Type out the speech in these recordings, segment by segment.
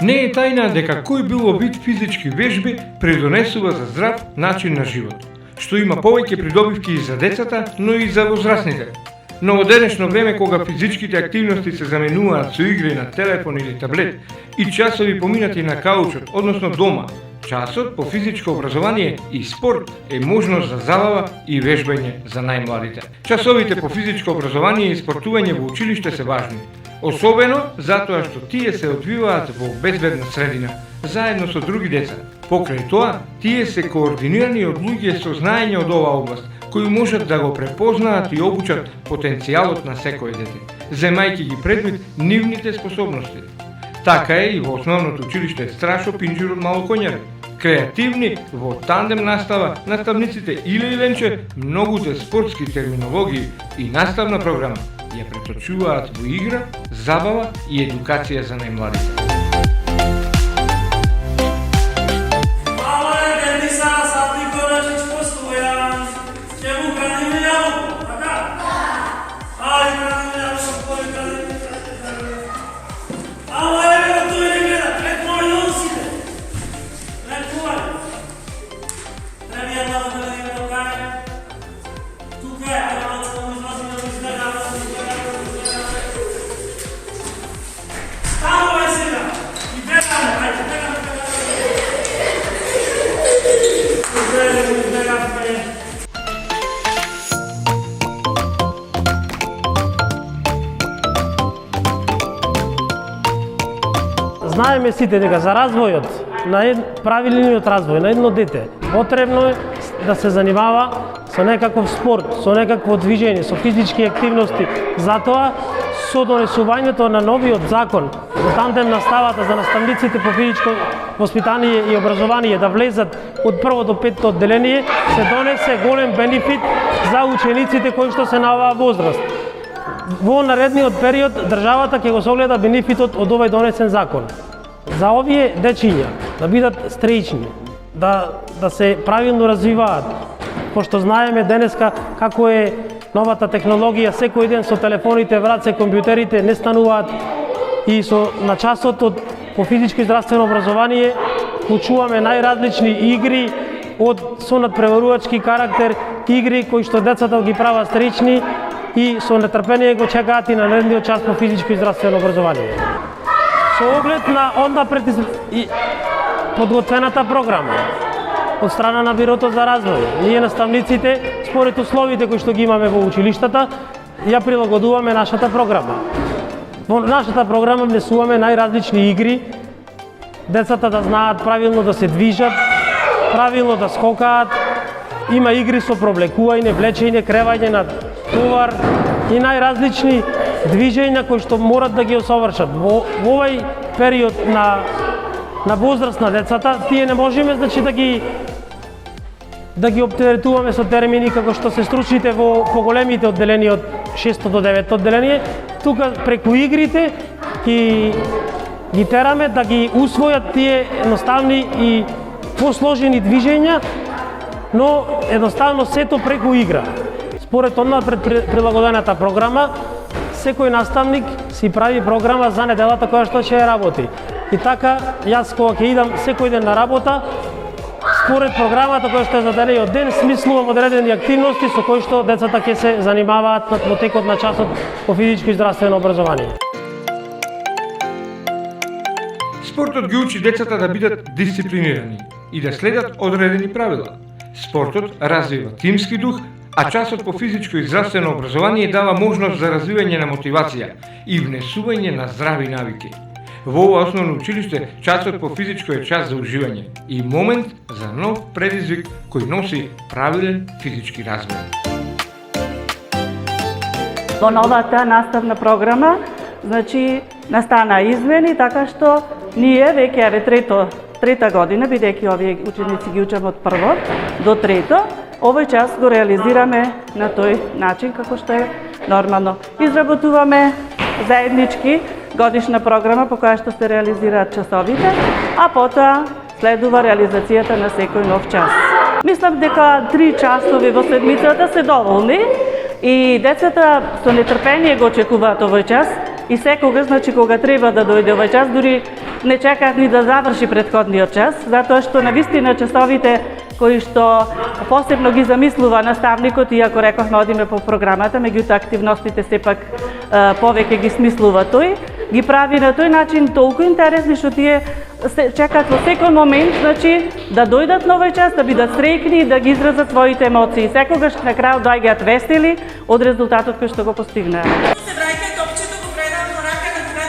Не е тајна дека кој било вид физички вежби придонесува за здрав начин на живот, што има повеќе придобивки и за децата, но и за возрастните. Но во денешно време кога физичките активности се заменуваат со игри на телефон или таблет и часови поминати на каучот, односно дома, часот по физичко образование и спорт е можност за забава и вежбање за најмладите. Часовите по физичко образование и спортување во училиште се важни, особено затоа што тие се одвиваат во безбедна средина, заедно со други деца. Покрај тоа, тие се координирани од луѓе со знаење од оваа област, кои можат да го препознаат и обучат потенцијалот на секој дете, земајќи ги предвид нивните способности. Така е и во основното училиште Страшо Пинџур од Малокоњари. Креативни во тандем настава, наставниците Иле Иленче многуте спортски терминологии и наставна програма ја преточуваат во игра, забава и едукација за најмладите. Знаеме сите дека за развојот, правилниот развој на едно дете, потребно е да се занимава со некаков спорт, со некакво движење, со физички активности. Затоа, со донесувањето на новиот закон за тандем наставата за наставниците по физичко воспитание и образование да влезат од прво до петто одделение, се донесе голем бенефит за учениците кои што се на оваа возраст. Во наредниот период државата ќе го согледа бенефитот од овој донесен закон. За овие дечиња да бидат стреични, да се правилно развиваат, пошто знаеме денеска како е новата технологија, секој ден со телефоните в раце, компјутерите не стануваат и на часот по физичко и здравствено образование вклучуваме најразлични игри со надпреварувачки карактер, игри кои што децата ги прават стреични и со нетрпение го чекаат и на наредниот час по физичко и здравствено образование. Со оглед на подготвената програма од страна на Бирото за развој, ние наставниците, според условите кои што ги имаме во училиштата, ја прилагодуваме нашата програма. Во нашата програма внесуваме најразлични игри, децата да знаат правилно да се движат, правилно да скокаат, има игри со провлекување, влечење, кревање на товар и најразлични движења кои што морат да ги осовршат. Во овој период на возраст на децата, тие не можеме да ги оптеретуваме со термини како што се стручните во поголемите одделенија од 6 до 9 одделение. Тука преку игрите ги тераме да ги усвојат тие едноставни и посложени движења, но едноставно сето преку игра. Според пред прилагодената програма, секој наставник си прави програма за неделата која што ќе работи. И така, јас кога ќе идам секој ден на работа, според програмата која што е заделениот ден, смислувам одредени активности со кои што децата ќе се занимаваат во текот на часот по физичко и здравствено образование. Спортот ги учи децата да бидат дисциплинирани и да следат одредени правила. Спортот развива тимски дух, а часот по физичко и здравствено образование дава можност за развивање на мотивација и внесување на здрави навики. Во ова основно училиште, часот по физичко е час за уживање и момент за нов предизвик кој носи правилен физички развој. Во новата наставна програма, настана измени, така што ние веќе трета година, бидејќи овие ученици ги учам од прво до трето, овој час го реализираме на тој начин како што е нормално. Изработуваме заеднички годишна програма по која што се реализираат часовите, а потоа следува реализацијата на секој нов час. Мислам дека 3 часови во седмицата се доволни и децата со нетрпение го очекуваат овој час, и секогаш, значи, кога треба да дојде овој час, дури не чекаат ни да заврши претходниот час, затоа што навистина часовите кои што посебно ги замислува наставникот, иако рекохме одиме по програмата, меѓутоа активностите сепак повеќе ги смислува тој, ги прави на тој начин толку интересни што тие чекаат во секој момент, значи, да дојдат на овој час, да бидат среќни и да ги изразат своите емоции. Секогаш на крајот доаѓаат весели од резултатот кој што го постигнаа. Се враќа топчето, го предам во рака на крајот.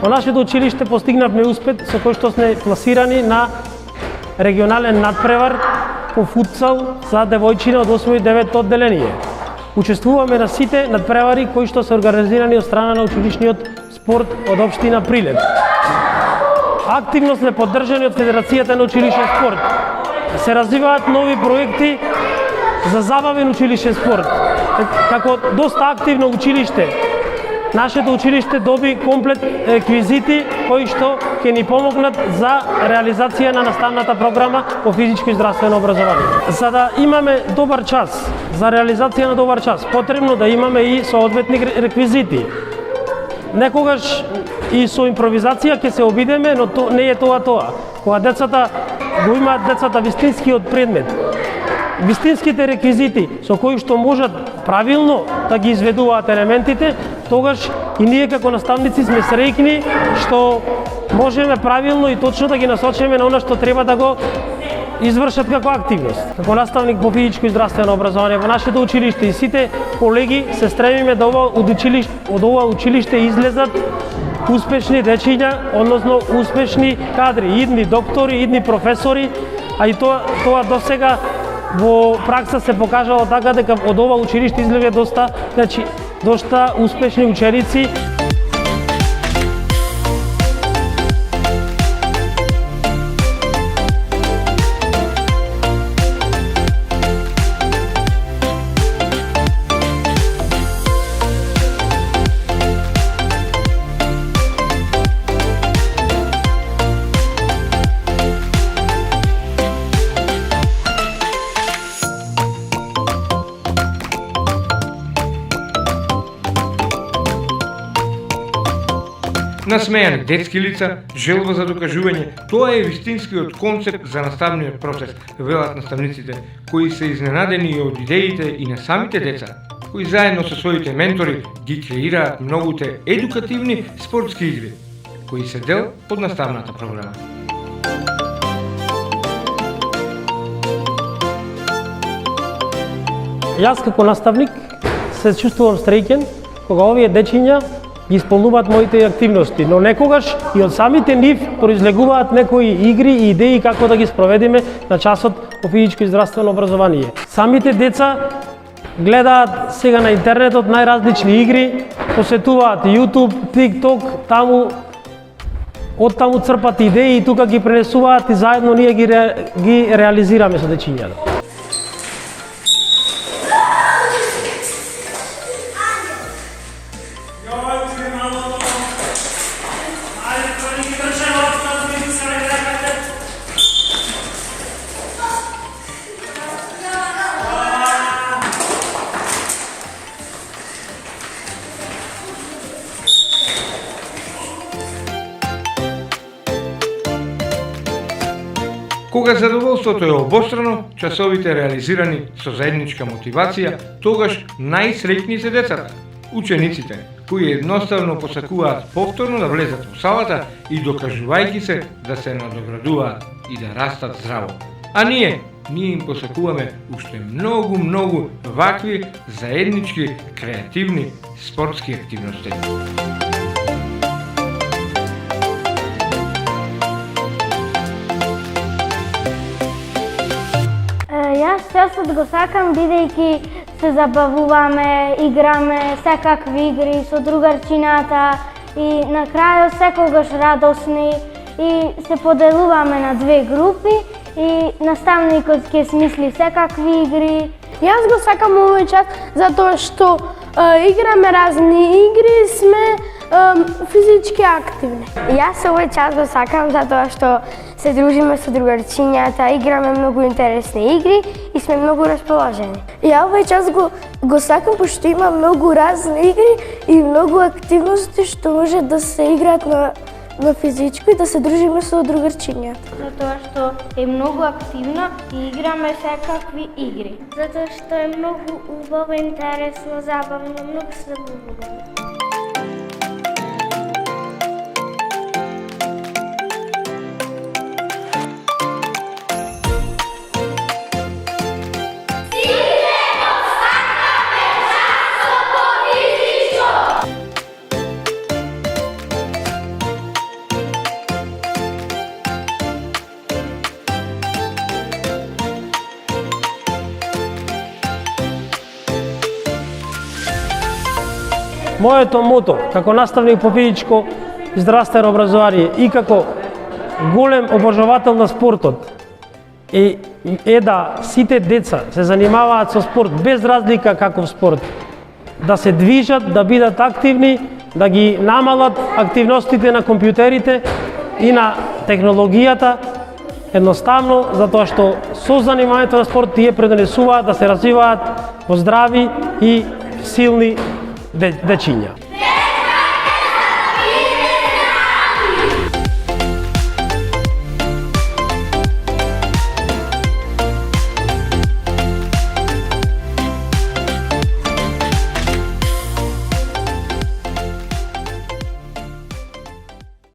Во нашето училиште постигнавме успех со кој што сме пласирани на регионален надпревар по футсал за девојчина од 8 и 9 одделение. Учествуваме на сите надпревари кои што се организирани од страна на училишниот спорт од општина Прилеп. Активно сме поддржани од Федерацијата на училишен спорт. Се развиваат нови проекти за забавен училишен спорт. Како доста активно училиште, нашето училиште доби комплет реквизити кои што ќе ни помогнат за реализација на наставната програма по физичко и здравствено образование. За да имаме добар час, за реализација на добар час, потребно да имаме и соодветни реквизити. Некогаш и со импровизација ќе се обидеме, но не е тоа. Кога децата го имаат вистинскиот предмет, вистинските реквизити со кои што можат правилно да ги изведуваат елементите, тогаш и ние како наставници сме среќни што можеме правилно и точно да ги насочиме на она што треба да го извршат како активност. Како наставник по физичко и здравствено образование во нашето училиште и сите колеги се стремиме да од ова училиште излезат успешни дечиња, односно успешни кадри, идни доктори, идни професори, а и тоа досега во пракса се покажало така дека од ова училиште излезе доста успешни ученици. Насмејани детски лица, желба за докажување, тоа е вистинскиот концепт за наставниот процес, велат наставниците, кои се изненадени од идеите и на самите деца, кои заедно со своите ментори ги креираат многуте едукативни спортски игри, кои се дел од наставната програма. Јас како наставник се чувствувам среќен кога овие дечиња ги исполнуваат моите активности, но некогаш и од самите нив произлегуваат некои игри и идеи како да ги спроведиме на часот по физичко и здравствено образование. Самите деца гледаат сега на интернетот најразлични игри, посетуваат YouTube, TikTok, оттаму црпат идеи и тука ги пренесуваат и заедно ние ги реализираме со дечињата. Кога задоволството е обострано, часовите реализирани со заедничка мотивација, тогаш најсреќни се децата, учениците, кои едноставно посакуваат повторно да влезат во салата и докажувајќи се да се надоградуваат и да растат здраво. А ние, ние им посакуваме уште многу вакви заеднички креативни спортски активности. Јас чесот го сакам бидејќи се забавуваме, играме секакви игри со другарчината и на крајот секогаш радосни и се поделуваме на две групи и наставникот ќе смисли секакви игри. Јас го сакам овој час затоа што играме разни игри, сме физички активни. Јас овој час го сакам затоа што се дружиме со другарчињата, играме многу интересни игри и сме многу расположени. Ја овој час го сакам пошто има многу разни игри и многу активности што може да се играат на физичко и да се дружиме со другарчињата. Затоа што е многу активно и играме секакви игри. Затоа што е многу убаво, интересно, забавно, многу се забавуваме. Моето мото како наставник по физичко и здравствено образование и како голем обожавател на спортот е да сите деца се занимаваат со спорт без разлика каков спорт, да се движат, да бидат активни, да ги намалат активностите на компјутерите и на технологијата, едноставно затоа што со занимањето на спорт тие предонесуваат да се развиваат во здрави и силни дечиња.